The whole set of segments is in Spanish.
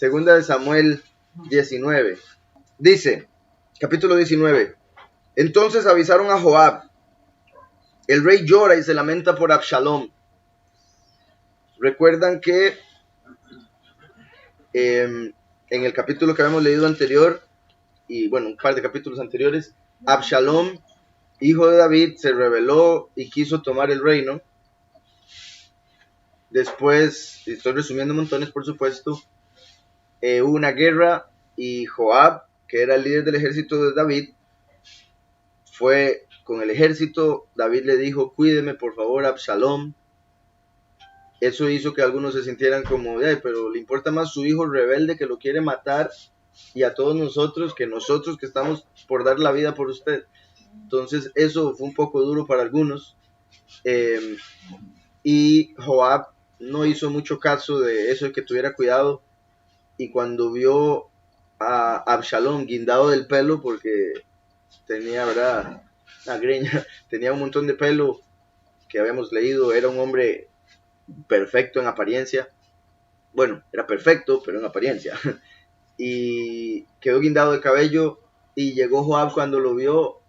Segunda de Samuel 19. Dice, capítulo 19. Entonces avisaron a Joab. El rey llora y se lamenta por Absalom. Recuerdan que en el capítulo que habíamos leído anterior, y bueno, un par de capítulos anteriores, Absalom, hijo de David, se rebeló y quiso tomar el reino. Después, estoy resumiendo montones por supuesto, hubo una guerra y Joab, que era el líder del ejército de David, fue con el ejército. David le dijo, cuídeme por favor a Absalom. Eso hizo que algunos se sintieran como, pero le importa más su hijo rebelde que lo quiere matar y a todos nosotros que estamos por dar la vida por usted. Entonces eso fue un poco duro para algunos. Y Joab no hizo mucho caso de eso, de que tuviera cuidado. Y cuando vio a Absalom guindado del pelo, porque tenía, ¿verdad?, una greña, tenía un montón de pelo que habíamos leído, era un hombre perfecto en apariencia. Bueno, era perfecto, pero en apariencia. Y quedó guindado de cabello. Y llegó Joab cuando lo vio.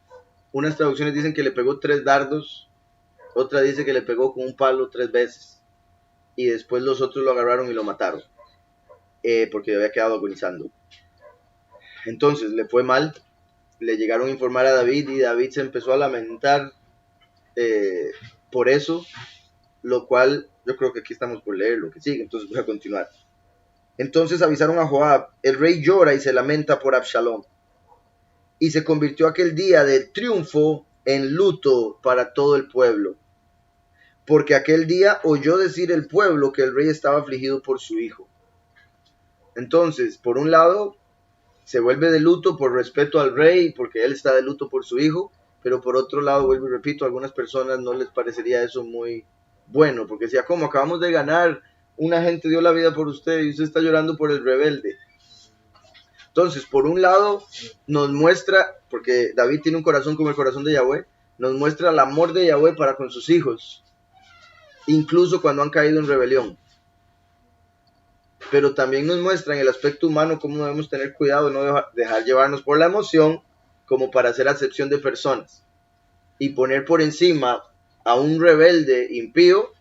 Unas traducciones dicen que le pegó 3 dardos. Otra dice que le pegó con un palo 3 veces. Y después los otros lo agarraron y lo mataron. Porque había quedado agonizando. Entonces le fue mal. Le llegaron a informar a David. Y David se empezó a lamentar por eso. Lo cual yo creo que aquí estamos por leer lo que sigue. Entonces voy a continuar. Entonces avisaron a Joab, el rey llora y se lamenta por Absalom. Y se convirtió aquel día de triunfo en luto para todo el pueblo. Porque aquel día oyó decir el pueblo que el rey estaba afligido por su hijo. Entonces, por un lado, se vuelve de luto por respeto al rey, porque él está de luto por su hijo. Pero por otro lado, vuelvo y repito, a algunas personas no les parecería eso muy bueno. Porque decía, ¿cómo? Acabamos de ganar. Una gente dio la vida por usted y usted está llorando por el rebelde. Entonces, por un lado, nos muestra, porque David tiene un corazón como el corazón de Yahweh, nos muestra el amor de Yahweh para con sus hijos, incluso cuando han caído en rebelión. Pero también nos muestra en el aspecto humano cómo debemos tener cuidado de no dejar llevarnos por la emoción, como para hacer acepción de personas y poner por encima a un rebelde impío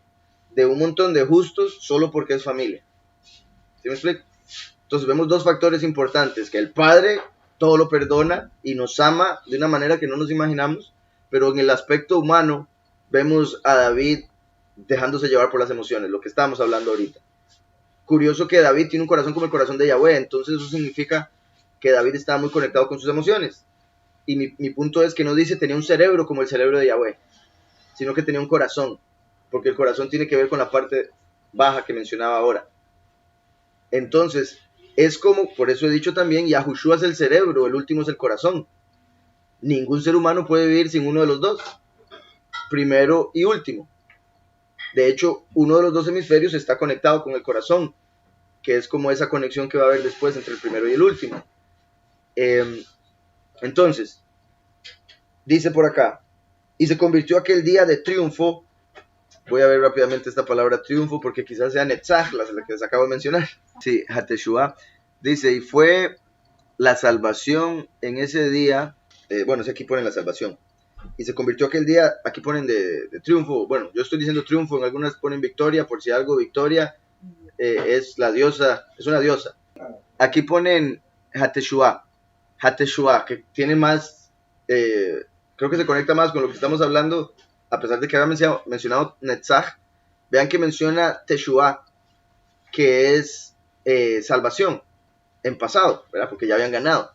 de un montón de justos solo porque es familia. ¿Sí me explico? Entonces vemos 2 factores importantes, que el Padre todo lo perdona y nos ama de una manera que no nos imaginamos, pero en el aspecto humano vemos a David dejándose llevar por las emociones, lo que estábamos hablando ahorita. Curioso que David tiene un corazón como el corazón de Yahweh, entonces eso significa que David estaba muy conectado con sus emociones. Y mi punto es que no dice tenía un cerebro como el cerebro de Yahweh, sino que tenía un corazón, porque el corazón tiene que ver con la parte baja que mencionaba ahora. Entonces, es como, por eso he dicho también, Yahushua es el cerebro, el último es el corazón. Ningún ser humano puede vivir sin uno de los dos, primero y último. De hecho, uno de los 2 hemisferios está conectado con el corazón, que es como esa conexión que va a haber después entre el primero y el último. Entonces, dice por acá, y se convirtió aquel día de triunfo. Voy a ver rápidamente esta palabra triunfo, porque quizás sea Netzach, la que les acabo de mencionar. Sí, Hateshua. Dice, y fue la salvación en ese día, bueno, si aquí ponen la salvación, y se convirtió aquel día, aquí ponen de triunfo, bueno, yo estoy diciendo triunfo, en algunas ponen victoria, por si algo, victoria es la diosa, es una diosa. Aquí ponen Hateshua, que tiene más, creo que se conecta más con lo que estamos hablando, a pesar de que había mencionado Netzach. Vean que menciona Teshua, que es salvación en pasado, ¿verdad? Porque ya habían ganado.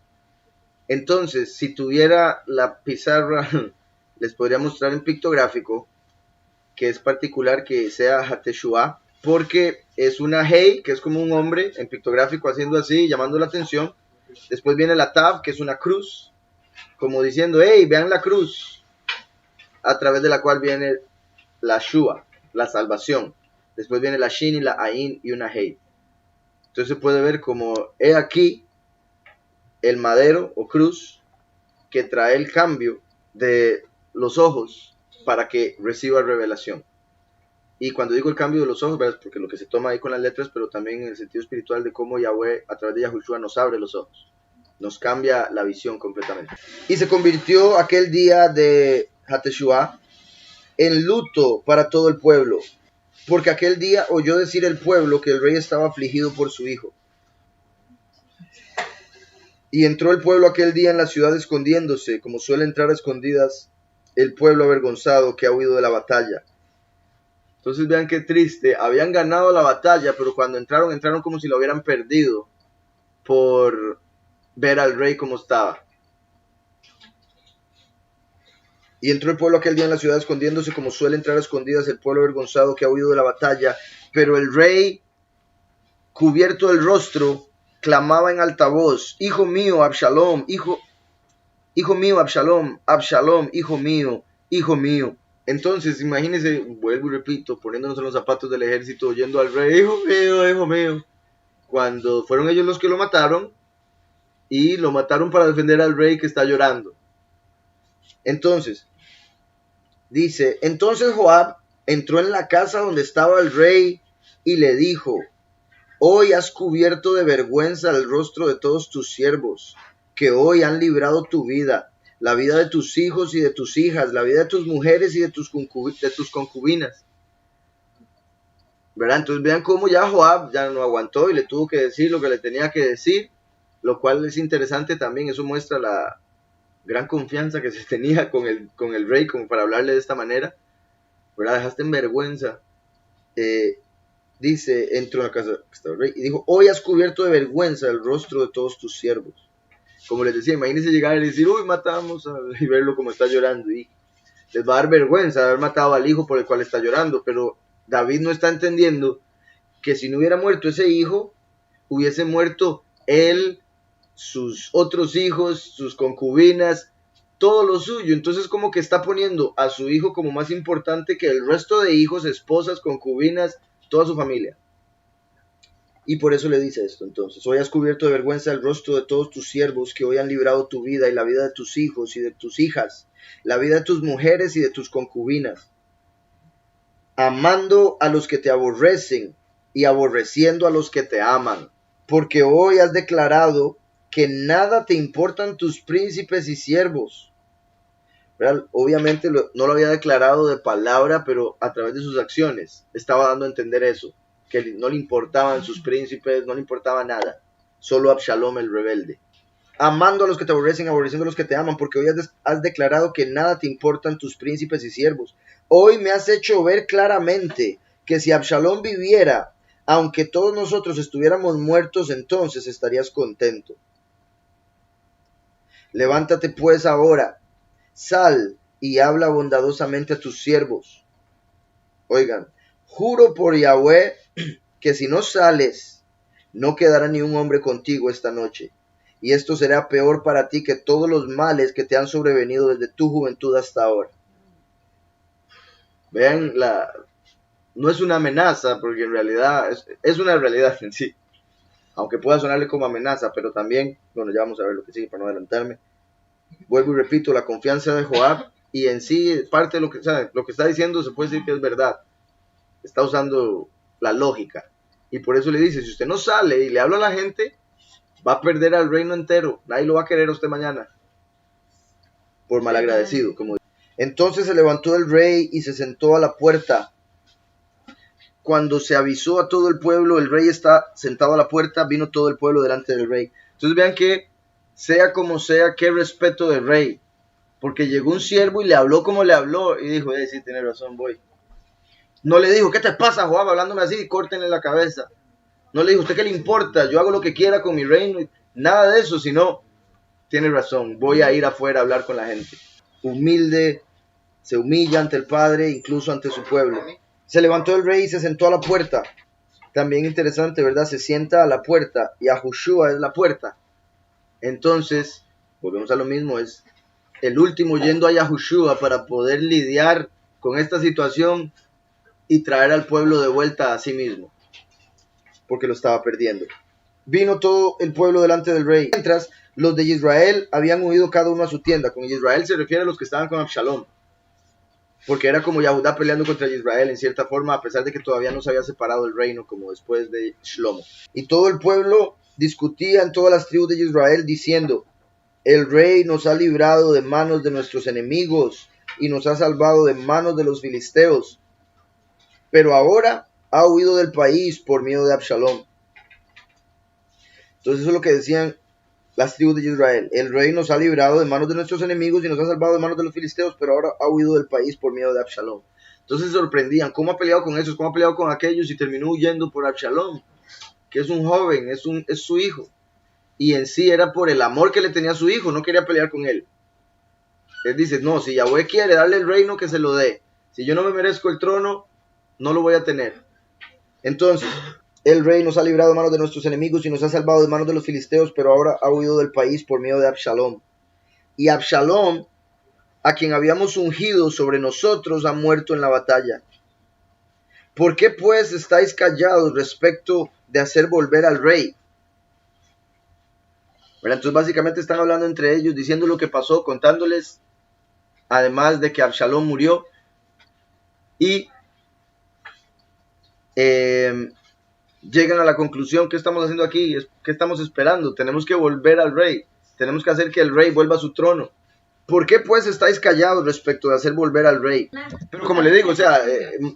Entonces, si tuviera la pizarra, les podría mostrar en pictográfico, que es particular que sea Hateshua, porque es una Hei, que es como un hombre en pictográfico haciendo así, llamando la atención. Después viene la Tav, que es una cruz, como diciendo, hey, vean la cruz, a través de la cual viene la Shua, la salvación. Después viene la Shin y la Ain y una Hei. Entonces se puede ver como, he aquí, el madero o cruz que trae el cambio de los ojos para que reciba revelación. Y cuando digo el cambio de los ojos, ¿verdad? Porque lo que se toma ahí con las letras, pero también en el sentido espiritual de cómo Yahweh a través de Yahushua nos abre los ojos, nos cambia la visión completamente. Y se convirtió aquel día de Hateshua en luto para todo el pueblo, porque aquel día oyó decir el pueblo que el rey estaba afligido por su hijo. Y entró el pueblo aquel día en la ciudad escondiéndose, como suele entrar a escondidas el pueblo avergonzado que ha huido de la batalla. Entonces vean qué triste, habían ganado la batalla, pero cuando entraron como si lo hubieran perdido por ver al rey como estaba. Y entró el pueblo aquel día en la ciudad escondiéndose, como suele entrar a escondidas el pueblo avergonzado que ha huido de la batalla. Pero el rey, cubierto el rostro, clamaba en alta voz: hijo mío, Absalom, hijo mío, Absalom, Absalom, hijo mío, hijo mío. Entonces, imagínense, vuelvo y repito, poniéndonos en los zapatos del ejército, oyendo al rey: hijo mío, hijo mío. Cuando fueron ellos los que lo mataron, y lo mataron para defender al rey que está llorando. Entonces, dice, entonces Joab entró en la casa donde estaba el rey y le dijo: hoy has cubierto de vergüenza el rostro de todos tus siervos, que hoy han librado tu vida, la vida de tus hijos y de tus hijas, la vida de tus mujeres y de tus concubinas. ¿Verdad? Entonces vean cómo ya Joab ya no aguantó y le tuvo que decir lo que le tenía que decir, lo cual es interesante también. Eso muestra la gran confianza que se tenía con el rey, como para hablarle de esta manera. ¿Verdad? Dejaste en vergüenza. Dice, entró en la casa del rey y dijo: hoy has cubierto de vergüenza el rostro de todos tus siervos. Como les decía, imagínense llegar y decir: uy, matamos y verlo como está llorando, y les va a dar vergüenza de haber matado al hijo por el cual está llorando. Pero David no está entendiendo que si no hubiera muerto ese hijo, hubiese muerto él, sus otros hijos, sus concubinas, todo lo suyo. Entonces como que está poniendo a su hijo como más importante que el resto de hijos, esposas, concubinas, toda su familia. Y por eso le dice esto. Entonces: hoy has cubierto de vergüenza el rostro de todos tus siervos, que hoy han librado tu vida y la vida de tus hijos y de tus hijas, la vida de tus mujeres y de tus concubinas, amando a los que te aborrecen y aborreciendo a los que te aman. Porque hoy has declarado que nada te importan tus príncipes y siervos. ¿Verdad? Obviamente no lo había declarado de palabra, pero a través de sus acciones estaba dando a entender eso, que no le importaban sus príncipes, no le importaba nada, solo Absalom el rebelde. Amando a los que te aborrecen, aborreciendo a los que te aman, porque hoy has declarado que nada te importan tus príncipes y siervos. Hoy me has hecho ver claramente que si Absalom viviera, aunque todos nosotros estuviéramos muertos, entonces estarías contento. Levántate pues ahora, sal y habla bondadosamente a tus siervos. Oigan, juro por Yahweh que si no sales, no quedará ni un hombre contigo esta noche. Y esto será peor para ti que todos los males que te han sobrevenido desde tu juventud hasta ahora. Vean, no es una amenaza, porque en realidad es una realidad en sí. Aunque pueda sonarle como amenaza, pero también, bueno, ya vamos a ver lo que sigue para no adelantarme. Vuelvo y repito, la confianza de Joab, y en sí parte de lo que está diciendo se puede decir que es verdad. Está usando la lógica. Y por eso le dice: si usted no sale y le habla a la gente, va a perder al reino entero. Nadie lo va a querer a usted mañana. Por malagradecido, como dice. Entonces se levantó el rey y se sentó a la puerta. Cuando se avisó a todo el pueblo, el rey está sentado a la puerta, vino todo el pueblo delante del rey. Entonces vean que, sea como sea, qué respeto del rey. Porque llegó un siervo y le habló como le habló, y dijo: sí, tiene razón, voy. No le dijo: ¿qué te pasa, Joab, hablándome así? Córtenle la cabeza. No le dijo: ¿usted qué le importa? Yo hago lo que quiera con mi reino. Nada de eso, sino: tiene razón, voy a ir afuera a hablar con la gente. Humilde, se humilla ante el Padre, incluso ante su pueblo. Se levantó el rey y se sentó a la puerta. También interesante, ¿verdad? Se sienta a la puerta y Yahushua es la puerta. Entonces, volvemos a lo mismo, es el último yendo a Yahushua para poder lidiar con esta situación y traer al pueblo de vuelta a sí mismo, porque lo estaba perdiendo. Vino todo el pueblo delante del rey. Mientras los de Israel habían huido cada uno a su tienda. Con Israel se refiere a los que estaban con Absalom. porque era como Yahudá peleando contra Israel en cierta forma, a pesar de que todavía no se había separado el reino como después de Shlomo. Y todo el pueblo discutía en todas las tribus de Israel diciendo: el rey nos ha librado de manos de nuestros enemigos y nos ha salvado de manos de los filisteos, pero ahora ha huido del país por miedo de Absalom. Entonces eso es lo que decían las tribus de Israel: el rey nos ha librado de manos de nuestros enemigos y nos ha salvado de manos de los filisteos, pero ahora ha huido del país por miedo de Absalom. Entonces se sorprendían: ¿cómo ha peleado con esos? ¿Cómo ha peleado con aquellos? Y terminó huyendo por Absalom, que es un joven, es su hijo. Y en sí era por el amor que le tenía a su hijo, no quería pelear con él. Él dice: no, si Yahweh quiere darle el reino, que se lo dé. Si yo no me merezco el trono, no lo voy a tener. Entonces, el rey nos ha librado de manos de nuestros enemigos y nos ha salvado de manos de los filisteos, pero ahora ha huido del país por miedo de Absalom. Y Absalom, a quien habíamos ungido sobre nosotros, ha muerto en la batalla. ¿Por qué pues estáis callados respecto de hacer volver al rey? ¿Verdad? Entonces básicamente están hablando entre ellos, diciendo lo que pasó, contándoles, además de que Absalom murió. Y llegan a la conclusión: ¿qué estamos haciendo aquí? ¿Qué estamos esperando? Tenemos que volver al rey. Tenemos que hacer que el rey vuelva a su trono. ¿Por qué pues estáis callados respecto de hacer volver al rey? Pero como le digo, o sea,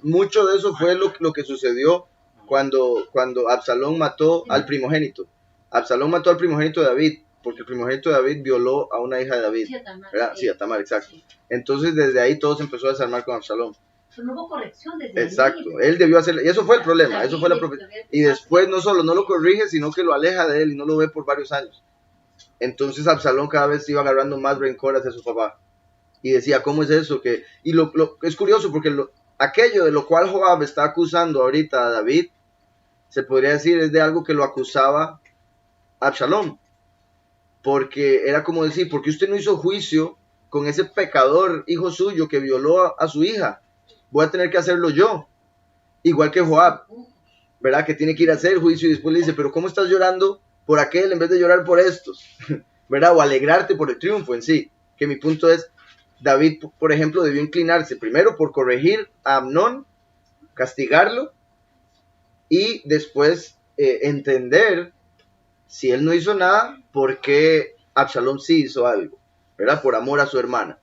mucho de eso fue lo que sucedió cuando Absalom mató al primogénito. Absalom mató al primogénito de David, porque el primogénito de David violó a una hija de David. ¿Verdad? Sí, a Tamar, exacto. Entonces desde ahí todo se empezó a desarmar con Absalom. No hubo corrección desde exacto, él debió hacer, y eso fue el problema, eso fue la profecía. Y después no solo no lo corrige, sino que lo aleja de él y no lo ve por varios años. Entonces Absalom cada vez iba agarrando más rencor hacia su papá. Y decía: ¿cómo es eso? Y es curioso porque aquello de lo cual Joab está acusando ahorita a David, se podría decir, es de algo que lo acusaba Absalom. Porque era como decir: ¿por qué usted no hizo juicio con ese pecador hijo suyo que violó a su hija? Voy a tener que hacerlo yo. Igual que Joab, ¿verdad? Que tiene que ir a hacer juicio, y después le dice: pero ¿cómo estás llorando por aquel en vez de llorar por estos? ¿Verdad? O alegrarte por el triunfo en sí. Que mi punto es, David, por ejemplo, debió inclinarse primero por corregir a Amnón, castigarlo, y después entender, si él no hizo nada, por qué Absalom sí hizo algo, ¿verdad? Por amor a su hermana.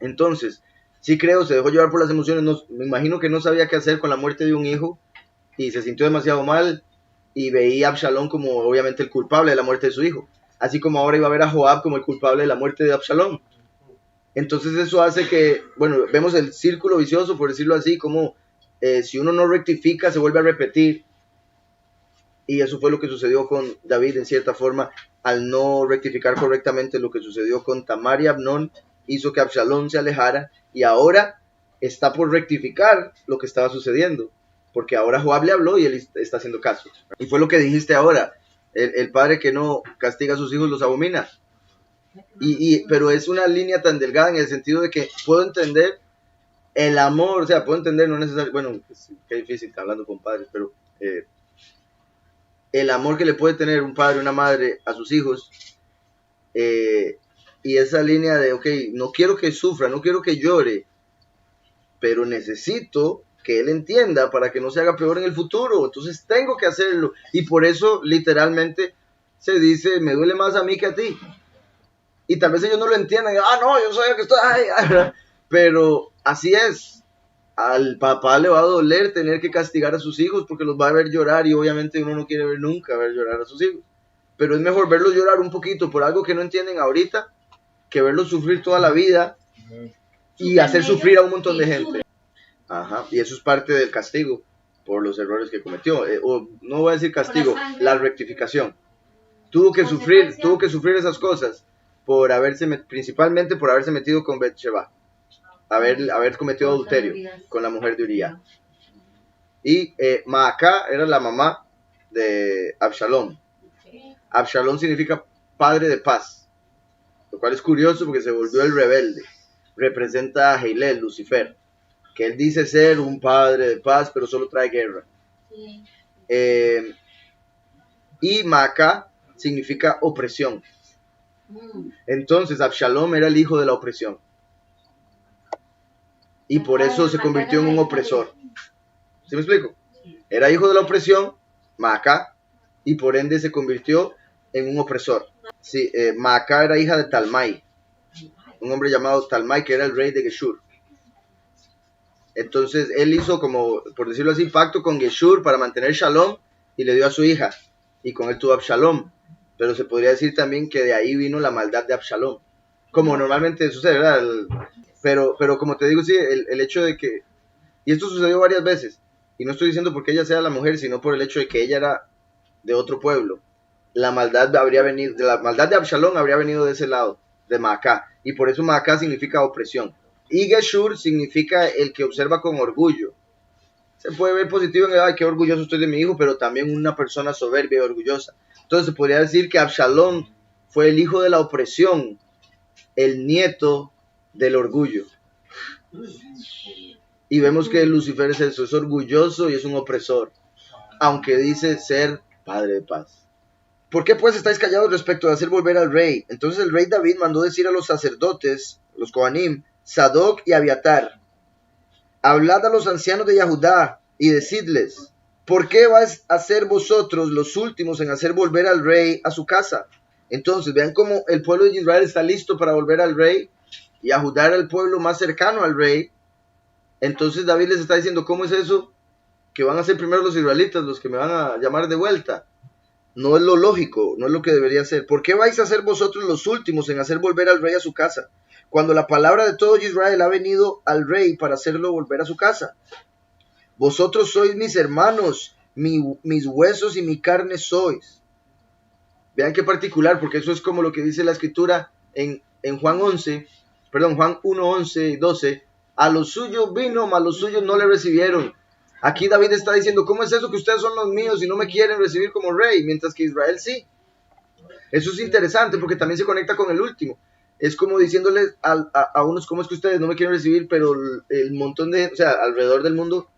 Entonces, sí creo, se dejó llevar por las emociones. No, me imagino que no sabía qué hacer con la muerte de un hijo y se sintió demasiado mal y veía a Absalom como obviamente el culpable de la muerte de su hijo, así como ahora iba a ver a Joab como el culpable de la muerte de Absalom. Entonces eso hace que, bueno, vemos el círculo vicioso, por decirlo así, como si uno no rectifica se vuelve a repetir, y eso fue lo que sucedió con David en cierta forma. Al no rectificar correctamente, lo que sucedió con Tamar y Amnón hizo que Absalom se alejara, y ahora está por rectificar lo que estaba sucediendo, porque ahora Joab le habló y él está haciendo caso. Y fue lo que dijiste ahora: el padre que no castiga a sus hijos los abomina. Pero es una línea tan delgada en el sentido de que puedo entender el amor, o sea, puedo entender, no necesariamente, bueno, pues, qué difícil estar hablando con padres, pero el amor que le puede tener un padre o una madre a sus hijos, y esa línea de, ok, no quiero que sufra, no quiero que llore, pero necesito que él entienda para que no se haga peor en el futuro, entonces tengo que hacerlo. Y por eso literalmente se dice: me duele más a mí que a ti. Y tal vez ellos no lo entiendan: no, yo soy el que estoy, pero así es. Al papá le va a doler tener que castigar a sus hijos porque los va a ver llorar, y obviamente uno no quiere ver nunca ver llorar a sus hijos, pero es mejor verlos llorar un poquito por algo que no entienden ahorita que verlos sufrir toda la vida y hacer sufrir a un montón de gente. Ajá, y eso es parte del castigo por los errores que cometió, o no voy a decir castigo, la rectificación. Tuvo que sufrir esas cosas principalmente por haberse metido con Betseba, haber cometido adulterio con la mujer de Uría. Y Maacá era la mamá de Absalom. Absalom significa padre de paz, lo cual es curioso porque se volvió el rebelde. Representa a Hillel, Lucifer, que él dice ser un padre de paz, pero solo trae guerra. Y Maacá significa opresión. Entonces Absalom era el hijo de la opresión. y por eso se convirtió en un opresor. ¿Sí me explico? Era hijo de la opresión, Maacá, y por ende se convirtió en un opresor. Sí, Maacá era hija de Talmai, un hombre llamado Talmai, que era el rey de Geshur. Entonces él hizo, como por decirlo así, pacto con Geshur para mantener Shalom y le dio a su hija, y con él tuvo Absalom. Pero se podría decir también que de ahí vino la maldad de Absalom, como normalmente sucede, ¿verdad? Pero como te digo, sí, el hecho de que, y esto sucedió varias veces, y no estoy diciendo porque ella sea la mujer, sino por el hecho de que ella era de otro pueblo. La maldad de Absalom habría venido de ese lado, de Maacá, y por eso Maacá significa opresión. Y Geshur significa el que observa con orgullo. Se puede ver positivo en ay, qué orgulloso estoy de mi hijo, pero también una persona soberbia y orgullosa. Entonces se podría decir que Absalom fue el hijo de la opresión, el nieto del orgullo. Y vemos que Lucifer es eso, es orgulloso y es un opresor, aunque dice ser padre de paz. ¿Por qué pues estáis callados respecto de hacer volver al rey? Entonces el rey David mandó decir a los sacerdotes, los Kohanim, Sadoc y Abiatar: hablad a los ancianos de Yahudá y decidles: ¿por qué vais a ser vosotros los últimos en hacer volver al rey a su casa? Entonces vean cómo el pueblo de Israel está listo para volver al rey, y Judá era el pueblo más cercano al rey. Entonces David les está diciendo: ¿cómo es eso? Que van a ser primero los israelitas los que me van a llamar de vuelta. No es lo lógico, no es lo que debería ser. ¿Por qué vais a ser vosotros los últimos en hacer volver al rey a su casa, cuando la palabra de todo Israel ha venido al rey para hacerlo volver a su casa? Vosotros sois mis hermanos, mis huesos y mi carne sois. Vean qué particular, porque eso es como lo que dice la escritura en Juan 1, 11 y 12. A los suyos vino, mas los suyos no le recibieron. Aquí David está diciendo: ¿cómo es eso que ustedes son los míos y no me quieren recibir como rey, mientras que Israel sí? Eso es interesante porque también se conecta con el último. Es como diciéndoles a unos: ¿cómo es que ustedes no me quieren recibir? Pero el montón de, o sea, alrededor del mundo,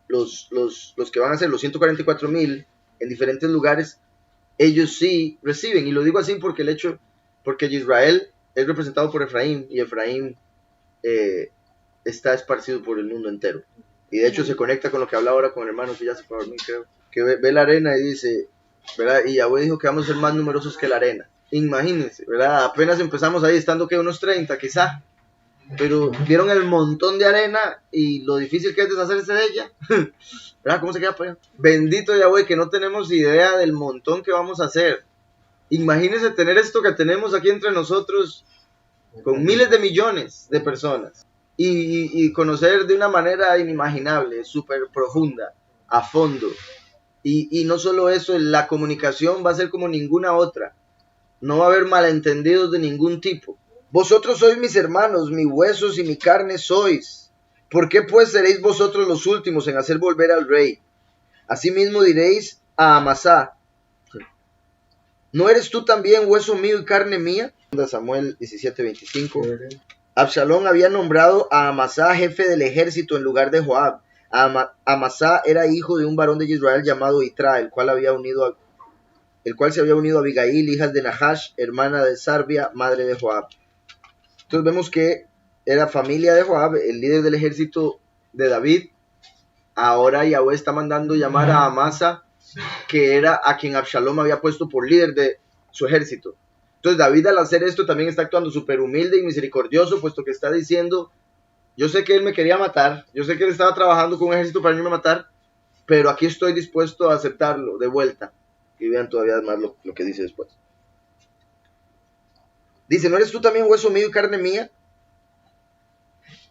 los que van a ser los 144,000 en diferentes lugares, ellos sí reciben. Y lo digo así porque porque Israel es representado por Efraín, y Efraín está esparcido por el mundo entero. Y de hecho se conecta con lo que habla ahora con el hermano que ya se fue a dormir, creo, que ve la arena y dice, ¿verdad? Y Yahweh dijo que vamos a ser más numerosos que la arena. Imagínense, ¿verdad? Apenas empezamos ahí, estando que unos 30 quizá, pero vieron el montón de arena y lo difícil que es deshacerse de ella. ¿Verdad? ¿Cómo se queda por allá? Bendito Yahweh, que no tenemos idea del montón que vamos a hacer. Imagínense tener esto que tenemos aquí entre nosotros, con miles de millones de personas, y conocer de una manera inimaginable, súper profunda, a fondo. Y no solo eso, la comunicación va a ser como ninguna otra. No va a haber malentendidos de ningún tipo. Vosotros sois mis hermanos, mis huesos y mi carne sois. ¿Por qué pues seréis vosotros los últimos en hacer volver al rey? Asimismo diréis a Amasá: ¿no eres tú también hueso mío y carne mía? Samuel 17:25. Absalón había nombrado a Amasá jefe del ejército en lugar de Joab. Amasá era hijo de un varón de Israel llamado Itra, el cual se había unido a Abigail, hija de Nahash, hermana de Sarbia, madre de Joab. Entonces vemos que era familia de Joab, el líder del ejército de David. Ahora Yahweh está mandando llamar a Amasa, que era a quien Absalom había puesto por líder de su ejército. Entonces David, al hacer esto, también está actuando súper humilde y misericordioso, puesto que está diciendo: yo sé que él me quería matar, yo sé que él estaba trabajando con un ejército para irme a matar, pero aquí estoy dispuesto a aceptarlo de vuelta. Y vean todavía más lo que dice después. Dice: ¿no eres tú también hueso mío y carne mía?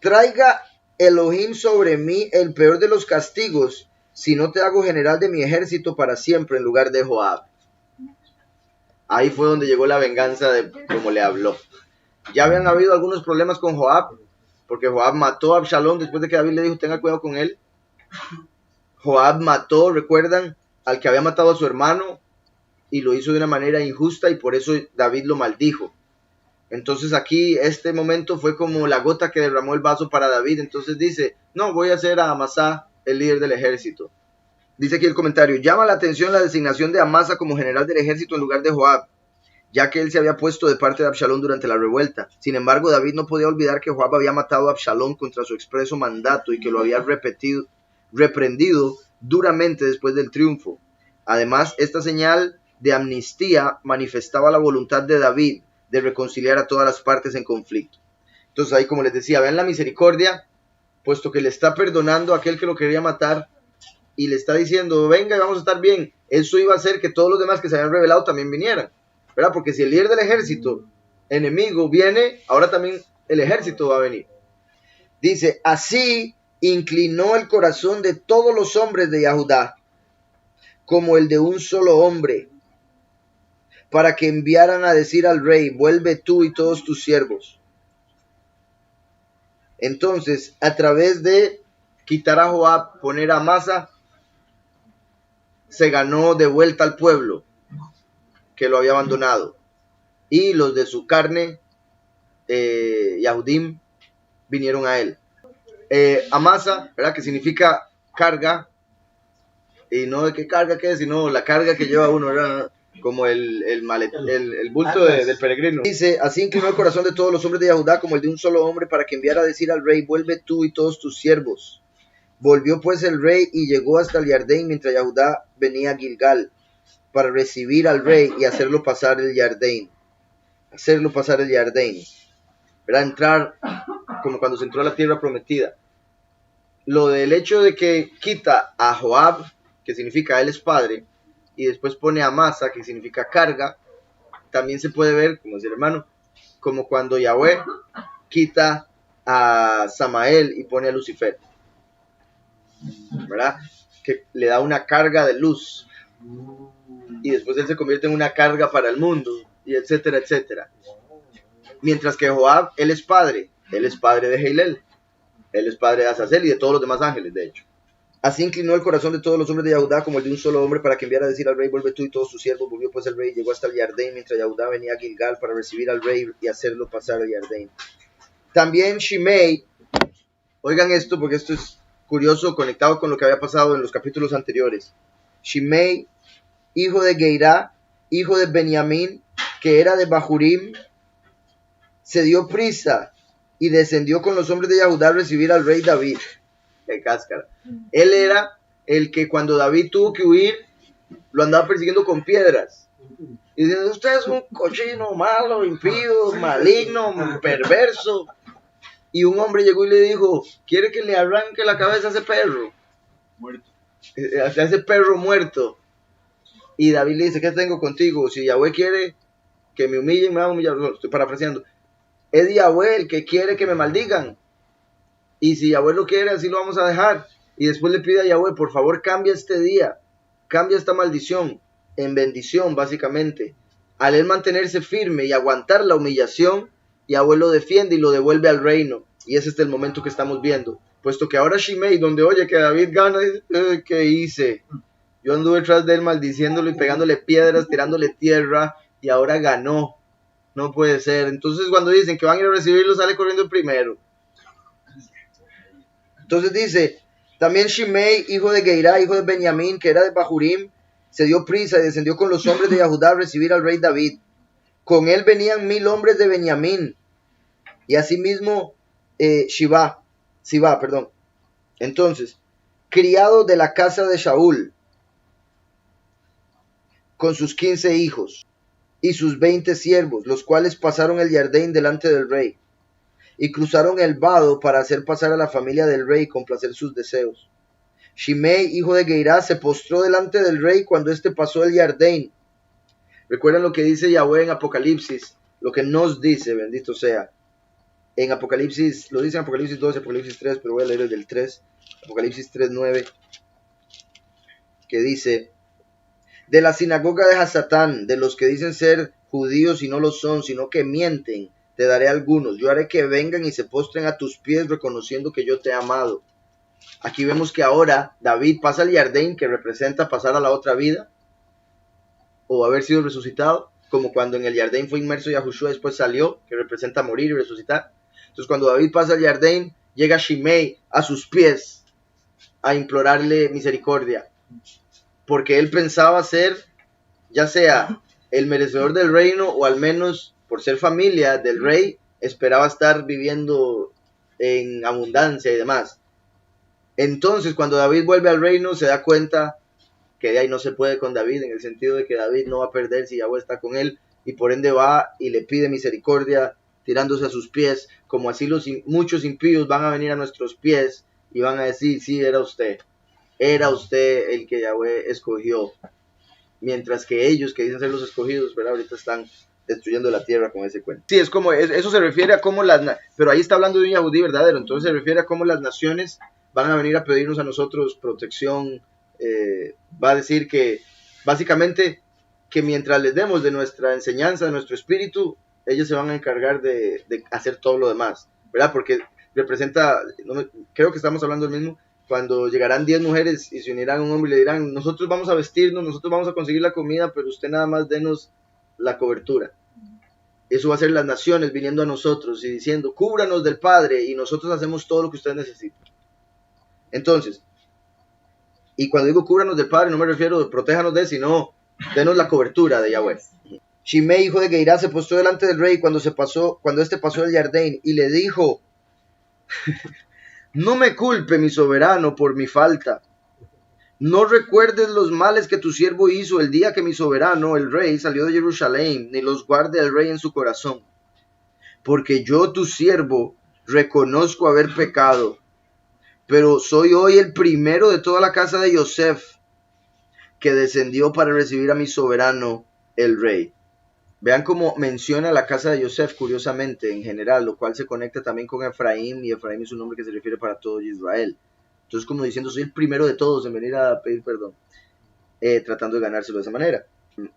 Traiga Elohim sobre mí el peor de los castigos, si no te hago general de mi ejército para siempre en lugar de Joab. Ahí fue donde llegó la venganza de como le habló. Ya habían habido algunos problemas con Joab, porque Joab mató a Absalón después de que David le dijo: tenga cuidado con él. Joab mató, recuerdan, al que había matado a su hermano, y lo hizo de una manera injusta, y por eso David lo maldijo. Entonces aquí este momento fue como la gota que derramó el vaso para David. Entonces dice: no, voy a hacer a Amasá el líder del ejército. Dice aquí el comentario: llama la atención la designación de Amasa como general del ejército en lugar de Joab. ya que él se había puesto de parte de Absalón durante la revuelta. Sin embargo, David no podía olvidar que Joab había matado a Absalón contra su expreso mandato y que lo había reprendido duramente después del triunfo. Además, esta señal de amnistía manifestaba la voluntad de David de reconciliar a todas las partes en conflicto. Entonces ahí, como les decía, vean la misericordia, puesto que le está perdonando a aquel que lo quería matar y le está diciendo, venga, vamos a estar bien. Eso iba a hacer que todos los demás que se habían rebelado también vinieran, ¿verdad? Porque si el líder del ejército enemigo viene, ahora también el ejército va a venir. Dice, así inclinó el corazón de todos los hombres de Yahudá, como el de un solo hombre, para que enviaran a decir al rey, vuelve tú y todos tus siervos. Entonces, a través de quitar a Joab, poner a Amasa, se ganó de vuelta al pueblo que lo había abandonado. Y los de su carne, Yahudim, vinieron a él. Amasa, ¿verdad? Que significa carga, y no de qué carga que es, sino la carga que lleva uno, ¿verdad? Como el bulto del peregrino. Dice, así inclinó el corazón de todos los hombres de Yahudá como el de un solo hombre para que enviara a decir al rey, vuelve tú y todos tus siervos. Volvió pues el rey y llegó hasta el Jardín mientras Yahudá venía a Gilgal para recibir al rey y hacerlo pasar el Jardín. Era entrar como cuando se entró a la tierra prometida. Lo del hecho de que quita a Joab, que significa él es padre, y después pone a Amasa, que significa carga, también se puede ver, como dice el hermano, como cuando Yahweh quita a Samael y pone a Lucifer, ¿verdad? Que le da una carga de luz, y después él se convierte en una carga para el mundo, y etcétera, etcétera. Mientras que Joab, él es padre de Heilel, él es padre de Azazel y de todos los demás ángeles, de hecho. Así inclinó el corazón de todos los hombres de Yahudá como el de un solo hombre para que enviara a decir al rey, vuelve tú y todos tus siervos. Volvió pues el rey y llegó hasta el Jardín mientras Yahudá venía a Gilgal para recibir al rey y hacerlo pasar al Jardín. También Shimei, oigan esto porque esto es curioso, conectado con lo que había pasado en los capítulos anteriores. Shimei, hijo de Geirá, hijo de Benjamín, que era de Bahurim, se dio prisa y descendió con los hombres de Yahudá a recibir al rey David. ¡Qué cáscara! Él era el que cuando David tuvo que huir, lo andaba persiguiendo con piedras. Y dice, usted es un cochino, malo, impío, maligno, perverso. Y un hombre llegó y le dijo, ¿quiere que le arranque la cabeza a ese perro? Muerto. A ese perro muerto. Y David le dice, ¿qué tengo contigo? Si Yahweh quiere que me humillen, me va a humillar. No, estoy parafraseando. Es Yahweh el que quiere que me maldigan. Y si Yahweh lo quiere, así lo vamos a dejar. Y después le pide a Yahweh, por favor, cambia este día. Cambia esta maldición en bendición, básicamente. Al él mantenerse firme y aguantar la humillación, Yahweh lo defiende y lo devuelve al reino. Y ese es el momento que estamos viendo. Puesto que ahora Shimei, donde oye que David gana, dice, ¿qué hice? Yo anduve detrás de él maldiciéndolo y pegándole piedras, tirándole tierra, y ahora ganó. No puede ser. Entonces cuando dicen que van a ir a recibirlo, sale corriendo el primero. Entonces dice, también Shimei, hijo de Geirá, hijo de Benjamín, que era de Bahurim, se dio prisa y descendió con los hombres de Yahudá a recibir al rey David. Con él venían 1000 hombres de Benjamín, y asimismo Siba. Entonces, criado de la casa de Shaul, con sus 15 hijos, y sus 20 siervos, los cuales pasaron el Jardín delante del rey. Y cruzaron el vado para hacer pasar a la familia del rey y complacer sus deseos. Shimei, hijo de Geirá, se postró delante del rey cuando éste pasó el Jardín. Recuerden lo que dice Yahweh en Apocalipsis, lo que nos dice, bendito sea. En Apocalipsis, lo dice en Apocalipsis 12, Apocalipsis 3, pero voy a leer el del 3. Apocalipsis 3:9, que dice, de la sinagoga de Hasatán, de los que dicen ser judíos y no lo son, sino que mienten, te daré algunos. Yo haré que vengan y se postren a tus pies, reconociendo que yo te he amado. Aquí vemos que ahora David pasa al Jardín, que representa pasar a la otra vida, o haber sido resucitado, como cuando en el Jardín fue inmerso Yahushua, después salió, que representa morir y resucitar. Entonces cuando David pasa al Jardín, llega Shimei a sus pies a implorarle misericordia, porque él pensaba ser, ya sea el merecedor del reino, o al menos por ser familia del rey, esperaba estar viviendo en abundancia y demás. Entonces, cuando David vuelve al reino, se da cuenta que de ahí no se puede con David, en el sentido de que David no va a perder si Yahweh está con él, y por ende va y le pide misericordia, tirándose a sus pies, como así muchos impíos van a venir a nuestros pies y van a decir, sí, era usted el que Yahweh escogió, mientras que ellos que dicen ser los escogidos, ¿verdad? Ahorita están destruyendo la tierra con ese cuento. Sí, es como, eso se refiere a cómo pero ahí está hablando de un Yahudí verdadero, entonces se refiere a cómo las naciones van a venir a pedirnos a nosotros protección. Va a decir que básicamente que mientras les demos de nuestra enseñanza, de nuestro espíritu, ellos se van a encargar de hacer todo lo demás, ¿verdad? Porque representa, creo que estamos hablando del mismo, cuando llegarán 10 mujeres y se unirán a un hombre y le dirán, nosotros vamos a vestirnos, nosotros vamos a conseguir la comida, pero usted nada más denos la cobertura. Eso va a ser las naciones viniendo a nosotros y diciendo, cúbranos del Padre y nosotros hacemos todo lo que ustedes necesitan. Entonces, y cuando digo cúbranos del Padre, no me refiero a protéjanos de, sino denos la cobertura de Yahweh. Shimei, hijo de Geirá, se postó delante del rey cuando este pasó el Jardín y le dijo, no me culpe mi soberano por mi falta. No recuerdes los males que tu siervo hizo el día que mi soberano, el rey, salió de Jerusalén, ni los guarde el rey en su corazón. Porque yo, tu siervo, reconozco haber pecado, pero soy hoy el primero de toda la casa de Yosef, que descendió para recibir a mi soberano, el rey. Vean cómo menciona la casa de Yosef, curiosamente, en general, lo cual se conecta también con Efraín, y Efraín es un nombre que se refiere para todo Israel. Entonces, como diciendo, soy el primero de todos en venir a pedir perdón, tratando de ganárselo de esa manera.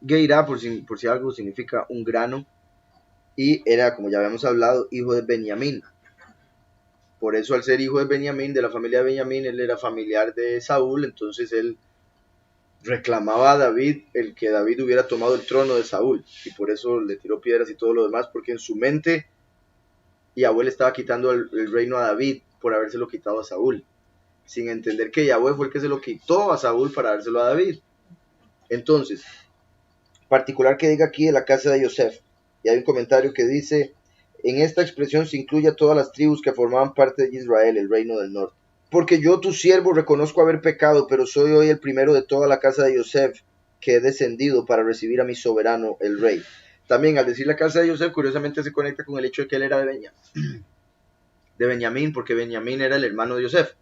Geirá, por si algo, significa un grano, y era, como ya habíamos hablado, hijo de Benjamín. Por eso, al ser hijo de Benjamín, de la familia de Benjamín, él era familiar de Saúl, entonces él reclamaba a David el que David hubiera tomado el trono de Saúl, y por eso le tiró piedras y todo lo demás, porque en su mente Yahweh le estaba quitando el reino a David por habérselo quitado a Saúl, sin entender que Yahweh fue el que se lo quitó a Saúl para dárselo a David. Entonces, particular que diga aquí de la casa de Yosef, y hay un comentario que dice, en esta expresión se incluye a todas las tribus que formaban parte de Israel, el reino del norte. Porque yo, tu siervo, reconozco haber pecado, pero soy hoy el primero de toda la casa de Yosef, que he descendido para recibir a mi soberano, el rey. También, al decir la casa de Yosef, curiosamente se conecta con el hecho de que él era de Benjamín, porque Benjamín era el hermano de Yosef.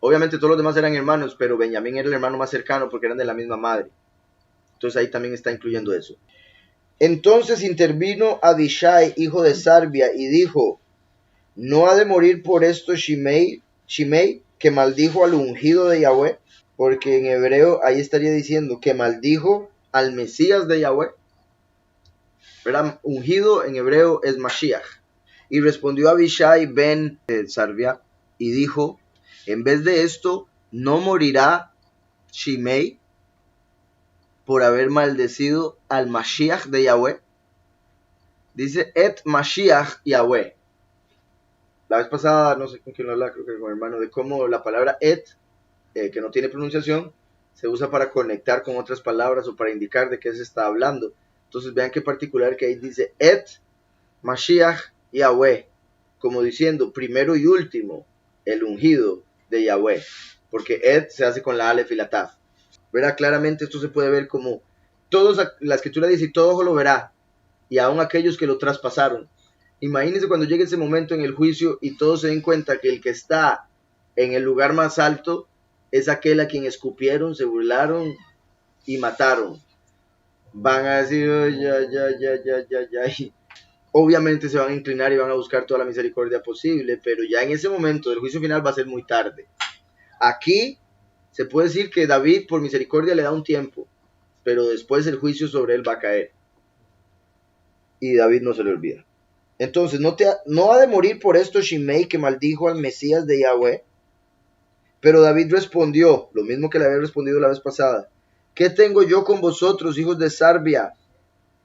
Obviamente todos los demás eran hermanos, pero Benjamín era el hermano más cercano porque eran de la misma madre. Entonces ahí también está incluyendo eso. Entonces intervino Abishai, hijo de Sarbia, y dijo, ¿no ha de morir por esto Shimei, que maldijo al ungido de Yahweh? Porque en hebreo ahí estaría diciendo que maldijo al Mesías de Yahweh. ¿Verdad? Ungido en hebreo es Mashiach. Y respondió Abishai ben Sarbia y dijo, en vez de esto, ¿no morirá Shimei por haber maldecido al Mashiach de Yahweh? Dice, et Mashiach Yahweh. La vez pasada, no sé con quién lo hablaba, creo que con mi hermano, de cómo la palabra et, que no tiene pronunciación, se usa para conectar con otras palabras o para indicar de qué se está hablando. Entonces vean qué particular que ahí dice et Mashiach Yahweh, como diciendo primero y último, el ungido de Yahweh, porque et se hace con la alef y la taf. Verá, claramente esto se puede ver como la escritura dice, y todo ojo lo verá, y aún aquellos que lo traspasaron. Imagínense cuando llegue ese momento en el juicio y todos se den cuenta que el que está en el lugar más alto es aquel a quien escupieron, se burlaron y mataron. Van a decir, oh, ya. Obviamente se van a inclinar y van a buscar toda la misericordia posible, pero ya en ese momento del juicio final va a ser muy tarde. Aquí se puede decir que David por misericordia le da un tiempo, pero después el juicio sobre él va a caer. Y David no se le olvida. Entonces, ¿no ha de morir por esto Shimei que maldijo al Mesías de Yahweh? Pero David respondió, lo mismo que le había respondido la vez pasada, ¿qué tengo yo con vosotros, hijos de Sarbia,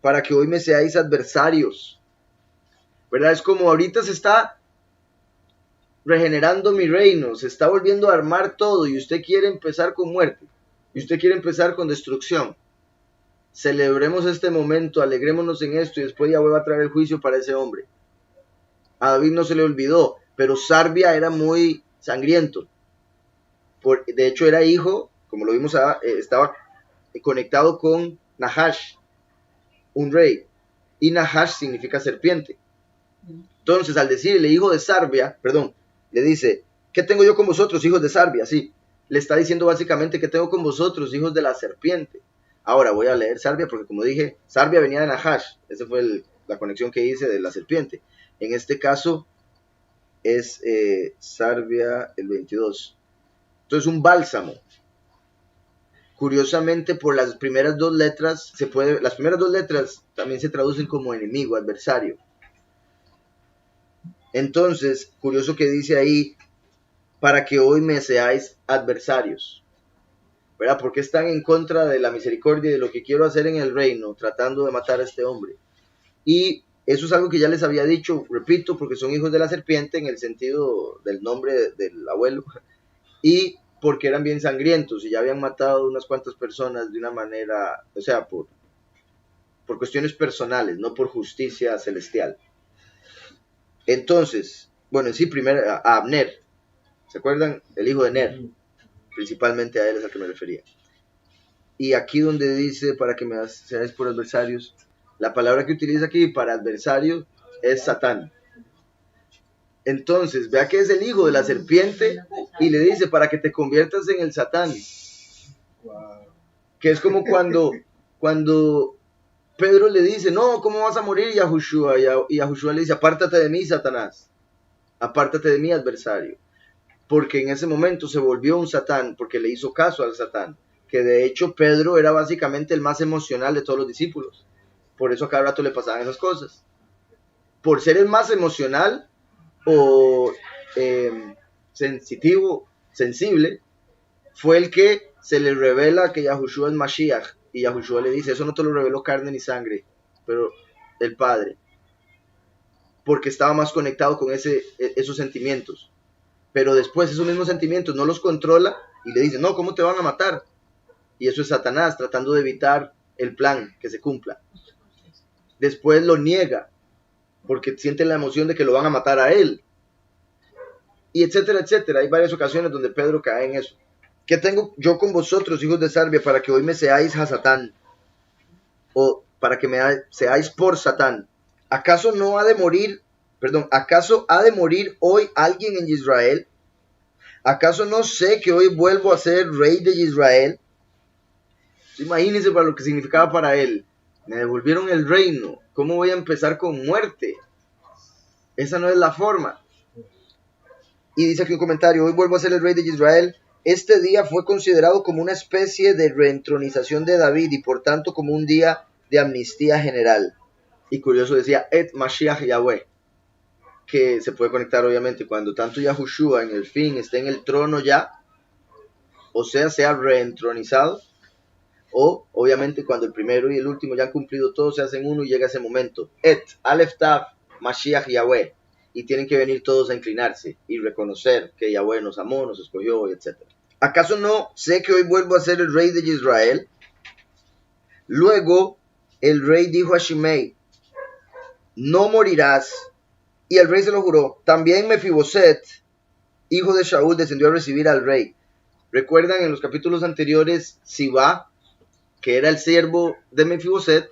para que hoy me seáis adversarios? ¿Verdad? Es como ahorita se está regenerando mi reino, se está volviendo a armar todo y usted quiere empezar con muerte, y usted quiere empezar con destrucción. celebremos este momento, alegrémonos en esto, y después Yahweh va a traer el juicio para ese hombre. A David no se le olvidó, pero Sarbia era muy sangriento. De hecho, era hijo, como lo vimos, estaba conectado con Nahash, un rey, y Nahash significa serpiente. Entonces, al decirle hijo de Sarbia, le dice, ¿qué tengo yo con vosotros, hijos de Sarbia? Sí, le está diciendo básicamente que tengo con vosotros, hijos de la serpiente. Ahora voy a leer Sarbia porque, como dije, Sarbia venía de Nahash. Esa fue la conexión que hice de la serpiente. En este caso es Sarbia el 22. Entonces, un bálsamo. Curiosamente, por las primeras dos letras, las primeras dos letras también se traducen como enemigo, adversario. Entonces, curioso que dice ahí, para que hoy me seáis adversarios. ¿Verdad? Porque están en contra de la misericordia y de lo que quiero hacer en el reino, tratando de matar a este hombre. Y eso es algo que ya les había dicho, repito, porque son hijos de la serpiente en el sentido del nombre del abuelo, y porque eran bien sangrientos y ya habían matado unas cuantas personas de una manera, o sea, por cuestiones personales, no por justicia celestial. Entonces, bueno, en sí, primero a Abner, ¿se acuerdan? El hijo de Ner, principalmente a él es al que me refería. Y aquí donde dice, para que me seáis por adversarios, la palabra que utiliza aquí para adversario es Satán. Entonces, vea que es el hijo de la serpiente y le dice, para que te conviertas en el Satán. Que es como cuando Pedro le dice, no, ¿cómo vas a morir, Yahushua? Y Yahushua le dice, apártate de mí, Satanás. Apártate de mí, adversario. Porque en ese momento se volvió un Satán, porque le hizo caso al Satán. Que de hecho Pedro era básicamente el más emocional de todos los discípulos. Por eso a cada rato le pasaban esas cosas. Por ser el más emocional o sensible, fue el que se le revela que Yahushua es Mashiach. Y Yahushua le dice, eso no te lo reveló carne ni sangre, pero el Padre. Porque estaba más conectado con esos sentimientos. Pero después esos mismos sentimientos no los controla y le dice, no, ¿cómo te van a matar? Y eso es Satanás tratando de evitar el plan que se cumpla. Después lo niega porque siente la emoción de que lo van a matar a él. Y etcétera, etcétera. Hay varias ocasiones donde Pedro cae en eso. ¿Qué tengo yo con vosotros, hijos de Sarbia, para que hoy me seáis a Satán? O para que me seáis por Satán. ¿Acaso ha de morir hoy alguien en Israel? ¿Acaso no sé que hoy vuelvo a ser rey de Israel? Imagínense para lo que significaba para él. Me devolvieron el reino. ¿Cómo voy a empezar con muerte? Esa no es la forma. Y dice aquí un comentario, hoy vuelvo a ser el rey de Israel. Este día fue considerado como una especie de reentronización de David y por tanto como un día de amnistía general. Y curioso decía, Et Mashiach Yahweh, que se puede conectar obviamente cuando tanto Yahushua en el fin esté en el trono ya, o sea reentronizado, o obviamente cuando el primero y el último ya han cumplido todos, se hacen uno y llega ese momento. Et, Aleph Tav, Mashiach Yahweh. Y tienen que venir todos a inclinarse y reconocer que Yahweh nos amó, nos escogió, etc. ¿Acaso no sé que hoy vuelvo a ser el rey de Israel? Luego el rey dijo a Shimei, no morirás. Y el rey se lo juró. También Mefiboset, hijo de Shaul, descendió a recibir al rey. ¿Recuerdan en los capítulos anteriores Sibá, que era el siervo de Mefiboset,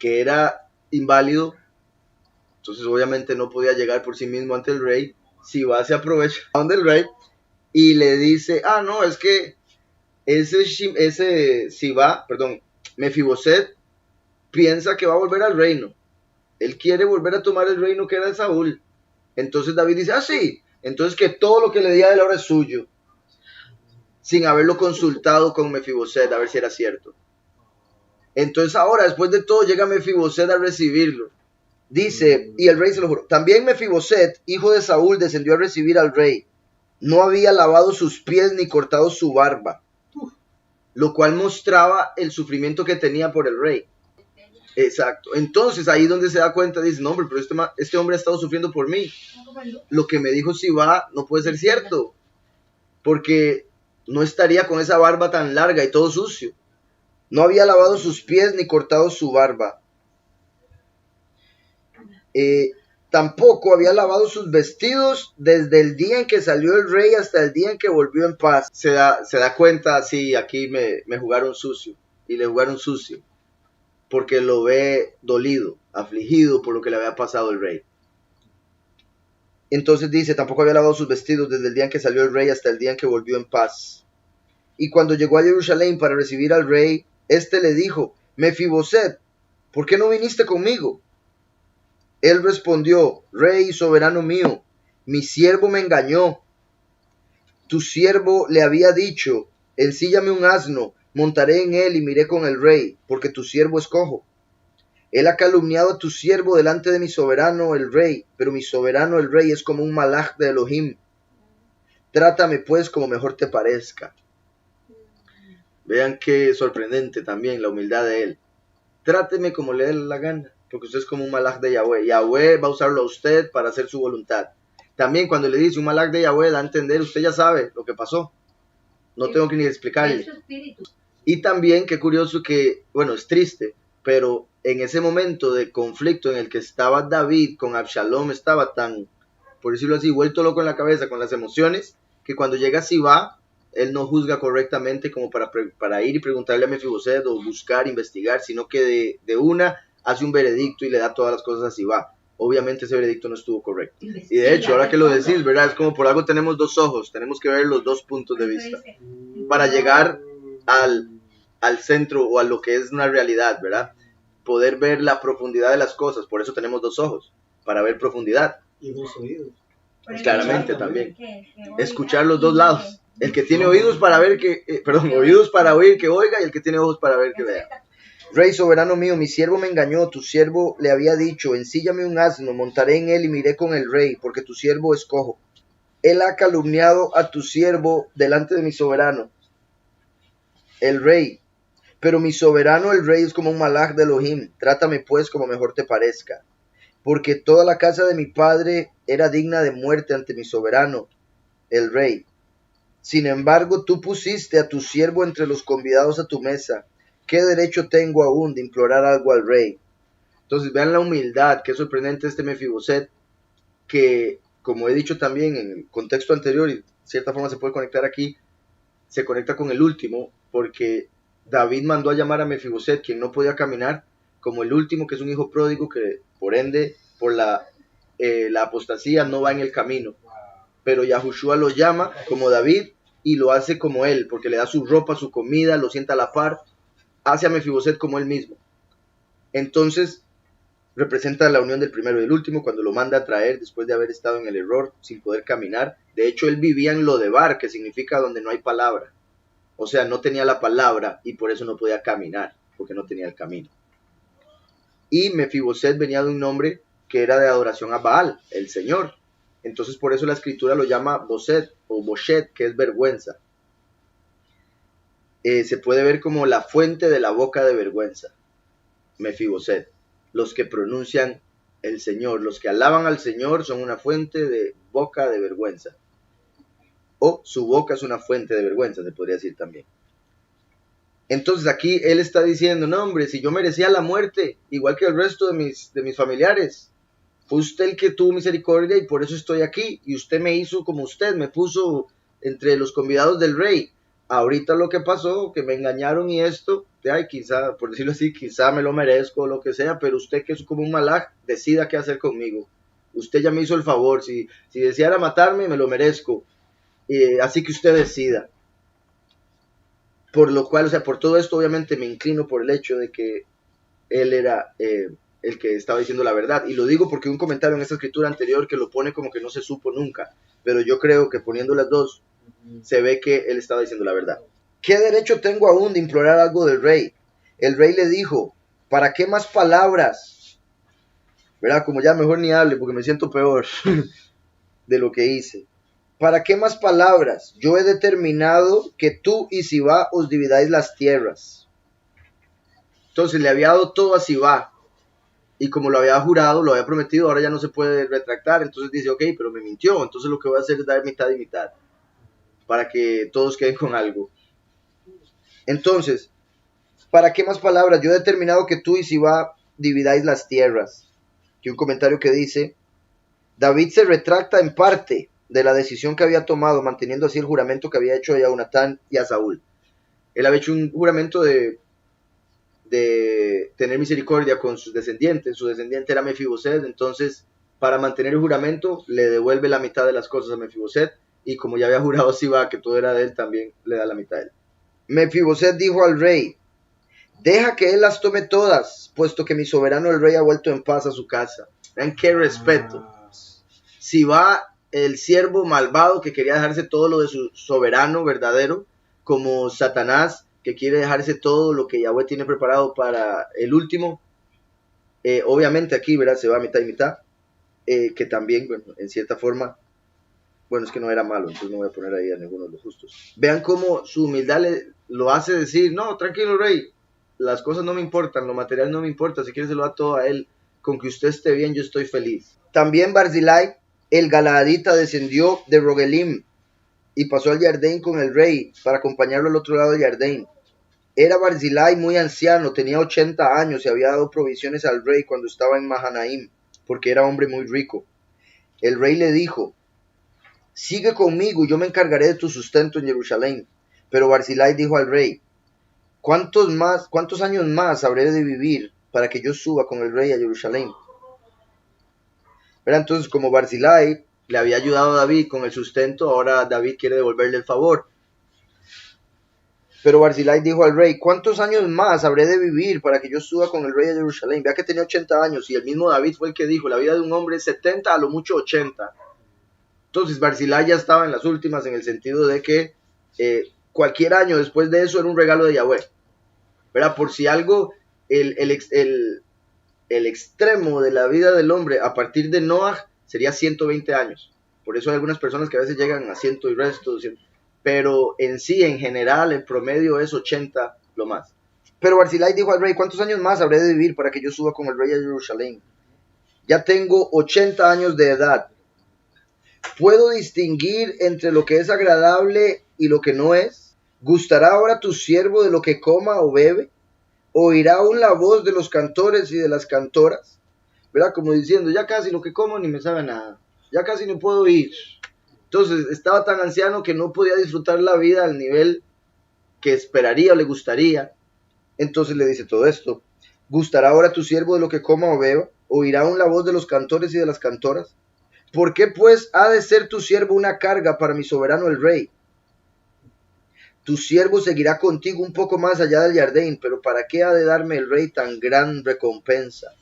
que era inválido? Entonces obviamente no podía llegar por sí mismo ante el rey. Sibá se aprovecha del rey y le dice, no, es que Mefiboset piensa que va a volver al reino. Él quiere volver a tomar el reino que era de Saúl. Entonces David dice, sí, entonces que todo lo que le di a él ahora es suyo. Sin haberlo consultado con Mefiboset, a ver si era cierto. Entonces ahora, después de todo, llega Mefiboset a recibirlo. Dice, y el rey se lo juró. También Mefiboset, hijo de Saúl, descendió a recibir al rey. No había lavado sus pies ni cortado su barba. Lo cual mostraba el sufrimiento que tenía por el rey. Exacto. Entonces ahí donde se da cuenta, dice, no hombre, pero este hombre ha estado sufriendo por mí. Lo que me dijo Sibá no puede ser cierto. Porque no estaría con esa barba tan larga y todo sucio. No había lavado sus pies ni cortado su barba. Tampoco había lavado sus vestidos desde el día en que salió el rey hasta el día en que volvió en paz. Se da cuenta, sí, aquí me jugaron sucio. Y le jugaron sucio. Porque lo ve dolido, afligido por lo que le había pasado al rey. Entonces dice, tampoco había lavado sus vestidos desde el día en que salió el rey hasta el día en que volvió en paz. Y cuando llegó a Jerusalén para recibir al rey, éste le dijo, Mefiboset, ¿por qué no viniste conmigo? Él respondió, Rey y soberano mío, mi siervo me engañó. Tu siervo le había dicho, ensíllame un asno, montaré en él y miré con el rey, porque tu siervo es cojo. Él ha calumniado a tu siervo delante de mi soberano el rey, pero mi soberano el rey es como un malaj de Elohim. Trátame pues como mejor te parezca. Vean qué sorprendente también la humildad de él. Tráteme como le dé la gana, porque usted es como un malaj de Yahweh. Yahweh va a usarlo a usted para hacer su voluntad. También cuando le dice un malaj de Yahweh, da a entender, usted ya sabe lo que pasó. No tengo que ni explicarle. Y también, qué curioso que, bueno, es triste, pero en ese momento de conflicto en el que estaba David con Absalom, estaba tan, por decirlo así, vuelto loco en la cabeza con las emociones, que cuando llega Sibá, él no juzga correctamente como para ir y preguntarle a Mefiboset o buscar, investigar, sino que de una hace un veredicto y le da todas las cosas a Sibá. Obviamente ese veredicto no estuvo correcto. Y de hecho, ahora que lo decís, ¿verdad? Es como por algo tenemos dos ojos, tenemos que ver los dos puntos de vista para llegar al centro o a lo que es una realidad, ¿verdad? Poder ver la profundidad de las cosas, por eso tenemos dos ojos, para ver profundidad. Y dos oídos. Claramente también. Escuchar los dos lados. El que tiene oídos para ver oídos para oír que oiga, y el que tiene ojos para ver que vea. Rey soberano mío, mi siervo me engañó, tu siervo le había dicho, ensíllame un asno, montaré en él y miré con el rey, porque tu siervo es cojo. Él ha calumniado a tu siervo delante de mi soberano, el rey. Pero mi soberano el rey es como un malaj de Elohim, trátame pues como mejor te parezca. Porque toda la casa de mi padre era digna de muerte ante mi soberano, el rey. Sin embargo, tú pusiste a tu siervo entre los convidados a tu mesa. ¿Qué derecho tengo aún de implorar algo al rey? Entonces vean la humildad, qué sorprendente este Mefiboset, que como he dicho también en el contexto anterior, y de cierta forma se puede conectar aquí, se conecta con el último, porque David mandó a llamar a Mefiboset, quien no podía caminar, como el último, que es un hijo pródigo, que por ende, por la apostasía, no va en el camino. Pero Yahushua lo llama como David y lo hace como él, porque le da su ropa, su comida, lo sienta a la par, hace a Mefiboset como él mismo. Entonces representa la unión del primero y del último, cuando lo manda a traer después de haber estado en el error, sin poder caminar. De hecho, él vivía en Lodebar, que significa donde no hay palabra. O sea, no tenía la palabra y por eso no podía caminar, porque no tenía el camino. Y Mefiboset venía de un nombre que era de adoración a Baal, el Señor. Entonces por eso la escritura lo llama Boset o Boshet, que es vergüenza. Se puede ver como la fuente de la boca de vergüenza, Mefiboset. Los que pronuncian el Señor, los que alaban al Señor son una fuente de boca de vergüenza. O su boca es una fuente de vergüenza, se podría decir también. Entonces aquí él está diciendo, no hombre, si yo merecía la muerte, igual que el resto de mis familiares, fue usted el que tuvo misericordia y por eso estoy aquí, y usted me hizo como usted, me puso entre los convidados del rey. Ahorita lo que pasó, que me engañaron y esto, quizá, por decirlo así, quizá me lo merezco o lo que sea, pero usted que es como un malaj, decida qué hacer conmigo. Usted ya me hizo el favor, si deseara matarme, me lo merezco. Así que usted decida. Por lo cual, o sea, por todo esto obviamente me inclino por el hecho de que él era el que estaba diciendo la verdad. Y lo digo porque un comentario en esta escritura anterior que lo pone como que no se supo nunca. Pero yo creo que poniendo las dos, se ve que él estaba diciendo la verdad. ¿Qué derecho tengo aún de implorar algo del rey? El rey le dijo, ¿para qué más palabras? ¿Verdad? Como ya mejor ni hable porque me siento peor de lo que hice. ¿Para qué más palabras? Yo he determinado que tú y Sibá os dividáis las tierras. Entonces le había dado todo a Sibá. Y como lo había jurado, lo había prometido, ahora ya no se puede retractar. Entonces dice, ok, pero me mintió. Entonces lo que voy a hacer es dar mitad y mitad. Para que todos queden con algo. Entonces, ¿Para qué más palabras? Yo he determinado que tú y Sibá dividáis las tierras. Y un comentario que dice, David se retracta en parte de la decisión que había tomado, manteniendo así el juramento que había hecho a Jonatán y a Saúl. Él había hecho un juramento de tener misericordia con sus descendientes. Su descendiente era Mefiboset, entonces para mantener el juramento le devuelve la mitad de las cosas a Mefiboset, y como ya había jurado Sibá que todo era de él, también le da la mitad de él. Mefiboset dijo al rey, deja que él las tome todas, puesto que mi soberano el rey ha vuelto en paz a su casa. Vean qué respeto. Sibá, el siervo malvado que quería dejarse todo lo de su soberano verdadero, como Satanás, que quiere dejarse todo lo que Yahweh tiene preparado para el último. Obviamente aquí, ¿verdad? Se va mitad y mitad, que también, bueno, en cierta forma, bueno, es que no era malo, entonces no voy a poner ahí a ninguno de los justos. Vean cómo su humildad lo hace decir, no, tranquilo rey, las cosas no me importan, lo material no me importa, si quieres se lo da todo a él, con que usted esté bien yo estoy feliz. También Barzillai, el Galaadita, descendió de Rogelim y pasó al Jardín con el rey para acompañarlo al otro lado del Jardín. Era Barzillai muy anciano, tenía 80 años y había dado provisiones al rey cuando estaba en Mahanaim, porque era hombre muy rico. El rey le dijo, sigue conmigo y yo me encargaré de tu sustento en Jerusalén. Pero Barzillai dijo al rey, ¿cuántos años más habré de vivir para que yo suba con el rey a Jerusalén? Pero entonces, como Barzillai le había ayudado a David con el sustento, ahora David quiere devolverle el favor. Pero Barzillai dijo al rey, ¿cuántos años más habré de vivir para que yo suba con el rey a Jerusalén? Vea que tenía 80 años y el mismo David fue el que dijo, la vida de un hombre es 70, a lo mucho 80. Entonces Barzillai ya estaba en las últimas, en el sentido de que cualquier año después de eso era un regalo de Yahweh. ¿Verdad? Por si algo, el extremo de la vida del hombre a partir de Noah sería 120 años. Por eso hay algunas personas que a veces llegan a 100 y resto, 200. Pero en sí, en general, el promedio es 80 lo más. Pero Barzillai dijo al rey, ¿cuántos años más habré de vivir para que yo suba con el rey a Jerusalén? Ya tengo 80 años de edad. ¿Puedo distinguir entre lo que es agradable y lo que no es? ¿Gustará ahora tu siervo de lo que coma o bebe? ¿Oirá aún la voz de los cantores y de las cantoras? ¿Verdad? Como diciendo, ya casi lo que como ni me sabe nada. Ya casi no puedo ir. Entonces estaba tan anciano que no podía disfrutar la vida al nivel que esperaría o le gustaría. Entonces le dice todo esto. ¿Gustará ahora tu siervo de lo que coma o beba? ¿Oirá aún la voz de los cantores y de las cantoras? ¿Por qué pues ha de ser tu siervo una carga para mi soberano el rey? Tu siervo seguirá contigo un poco más allá del Jardín, pero ¿para qué ha de darme el rey tan gran recompensa?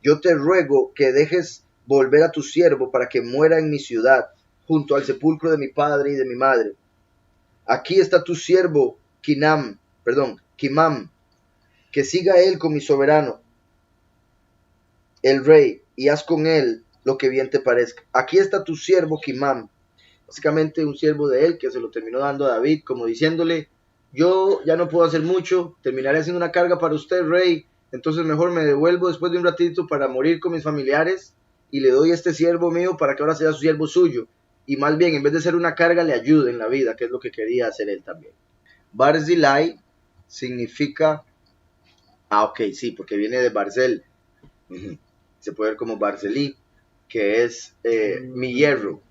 Yo te ruego que dejes volver a tu siervo para que muera en mi ciudad, junto al sepulcro de mi padre y de mi madre. Aquí está tu siervo Kimam, que siga él con mi soberano, el rey, y haz con él lo que bien te parezca. Aquí está tu siervo Kimam, básicamente un siervo de él que se lo terminó dando a David, como diciéndole, yo ya no puedo hacer mucho, terminaré haciendo una carga para usted, rey, entonces mejor me devuelvo después de un ratito para morir con mis familiares, y le doy a este siervo mío para que ahora sea su siervo suyo, y más bien, en vez de ser una carga, le ayude en la vida, que es lo que quería hacer él también. Barzillai significa, ok, sí, porque viene de Barzel, se puede ver como Barzilai, que es mi hierro,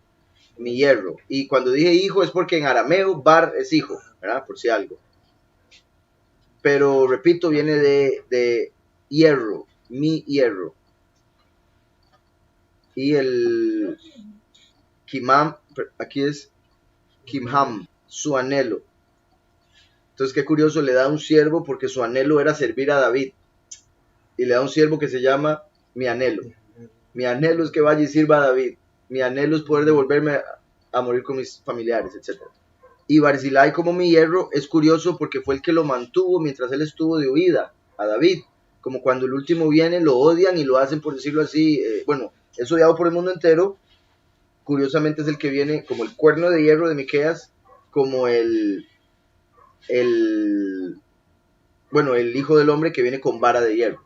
y cuando dije hijo es porque en arameo bar es hijo, ¿verdad? Por si algo, pero repito, viene de hierro, mi hierro, y el Kimam, aquí es Kimham, su anhelo. Entonces qué curioso, le da un siervo porque su anhelo era servir a David, y le da un siervo que se llama mi anhelo. Mi anhelo es que vaya y sirva a David, mi anhelo es poder devolverme a morir con mis familiares, etc. Y Barzillai como mi hierro es curioso porque fue el que lo mantuvo mientras él estuvo de huida a David, como cuando el último viene lo odian y lo hacen, por decirlo así, bueno, es odiado por el mundo entero. Curiosamente es el que viene como el cuerno de hierro de Miqueas, como el hijo del hombre que viene con vara de hierro.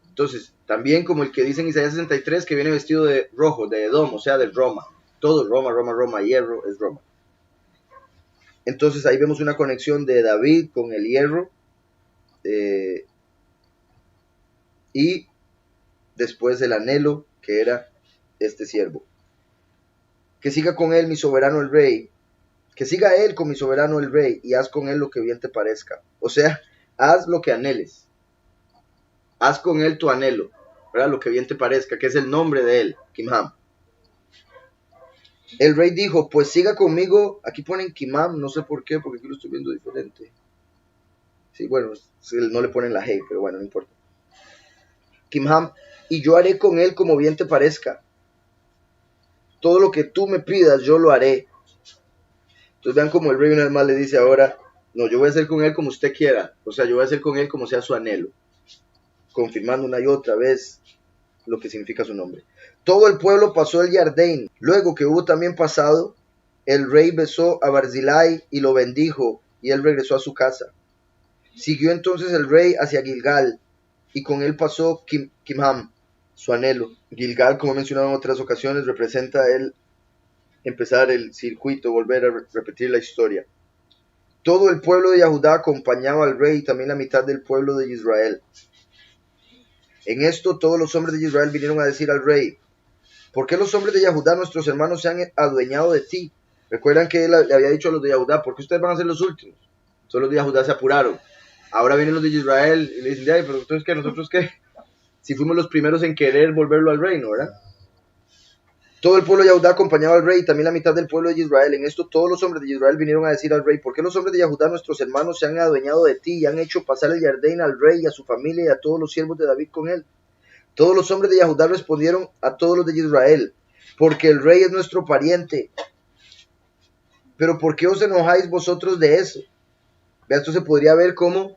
Entonces, también como el que dice en Isaías 63 que viene vestido de rojo, de Edom, o sea, de Roma. Todo Roma, hierro es Roma. Entonces ahí vemos una conexión de David con el hierro, y después el anhelo que era este siervo. Que siga con él mi soberano el rey, que siga él con mi soberano el rey, y haz con él lo que bien te parezca. O sea, haz lo que anheles, haz con él tu anhelo, ¿verdad? Lo que bien te parezca, que es el nombre de él, Kimham. El rey dijo, pues siga conmigo. Aquí ponen Kimham, no sé por qué, porque aquí lo estoy viendo diferente. Sí, bueno, no le ponen la hey, pero bueno, no importa. Kimham, y yo haré con él como bien te parezca. Todo lo que tú me pidas, yo lo haré. Entonces vean como el rey una vez más le dice ahora, no, yo voy a hacer con él como usted quiera. O sea, yo voy a hacer con él como sea su anhelo. Confirmando una y otra vez lo que significa su nombre. Todo el pueblo pasó el Jardín. Luego que hubo también pasado, el rey besó a Barzillai y lo bendijo, y él regresó a su casa. Siguió entonces el rey hacia Gilgal, y con él pasó Kimham, su anhelo. Gilgal, como he mencionado en otras ocasiones, representa el empezar el circuito, volver a repetir la historia. Todo el pueblo de Yahudá acompañaba al rey, y también la mitad del pueblo de Israel. En esto todos los hombres de Israel vinieron a decir al rey, ¿por qué los hombres de Yahudá, nuestros hermanos, se han adueñado de ti? Recuerdan que él le había dicho a los de Yahudá, ¿por qué ustedes van a ser los últimos? Todos los de Yahudá se apuraron. Ahora vienen los de Israel y le dicen, ay, pero entonces ¿qué? ¿Nosotros qué? Si fuimos los primeros en querer volverlo al reino, ¿verdad? Todo el pueblo de Yahudá acompañaba al rey, y también la mitad del pueblo de Israel. En esto todos los hombres de Israel vinieron a decir al rey, ¿por qué los hombres de Yahudá, nuestros hermanos, se han adueñado de ti y han hecho pasar el Jardín al rey y a su familia y a todos los siervos de David con él? Todos los hombres de Yahudá respondieron a todos los de Israel, porque el rey es nuestro pariente. Pero ¿por qué os enojáis vosotros de eso? Vea, esto se podría ver como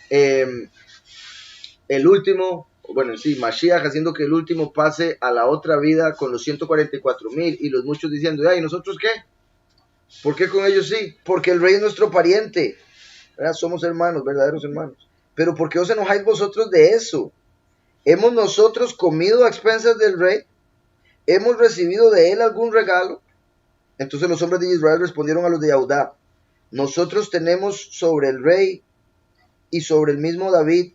el último, bueno, sí, Mashiach haciendo que el último pase a la otra vida con los 144,000 y los muchos diciendo, ay, ¿y nosotros qué? ¿Por qué con ellos sí? Porque el rey es nuestro pariente, ¿verdad? Somos hermanos, verdaderos hermanos. Pero ¿por qué os enojáis vosotros de eso? ¿Hemos nosotros comido a expensas del rey? ¿Hemos recibido de él algún regalo? Entonces los hombres de Israel respondieron a los de Yahudá, nosotros tenemos sobre el rey y sobre el mismo David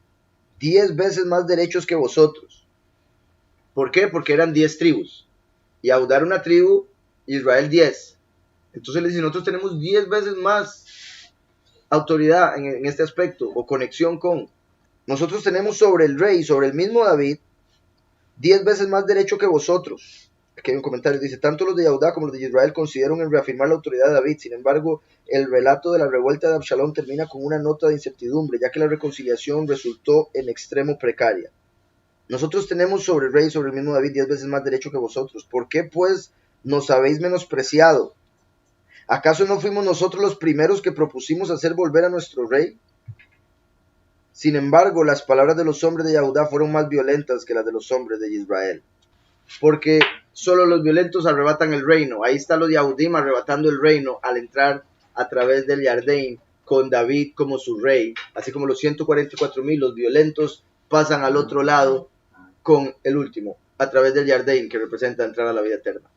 10 veces más derechos que vosotros. ¿Por qué? Porque eran 10 tribus. Yahudá era una tribu, Israel 10. Entonces les dicen, nosotros tenemos 10 veces más autoridad en este aspecto, o conexión con. Nosotros tenemos sobre el rey y sobre el mismo David 10 veces más derecho que vosotros. Aquí hay un comentario, dice, tanto los de Yahudá como los de Israel consideraron en reafirmar la autoridad de David. Sin embargo, el relato de la revuelta de Absalón termina con una nota de incertidumbre, ya que la reconciliación resultó en extremo precaria. Nosotros tenemos sobre el rey y sobre el mismo David 10 veces más derecho que vosotros. ¿Por qué pues nos habéis menospreciado? ¿Acaso no fuimos nosotros los primeros que propusimos hacer volver a nuestro rey? Sin embargo, las palabras de los hombres de Yahudá fueron más violentas que las de los hombres de Israel. Porque solo los violentos arrebatan el reino. Ahí está los Yahudim arrebatando el reino al entrar a través del Jardín con David como su rey. Así como los 144,000, los violentos pasan al otro lado con el último, a través del Jardín que representa entrar a la vida eterna.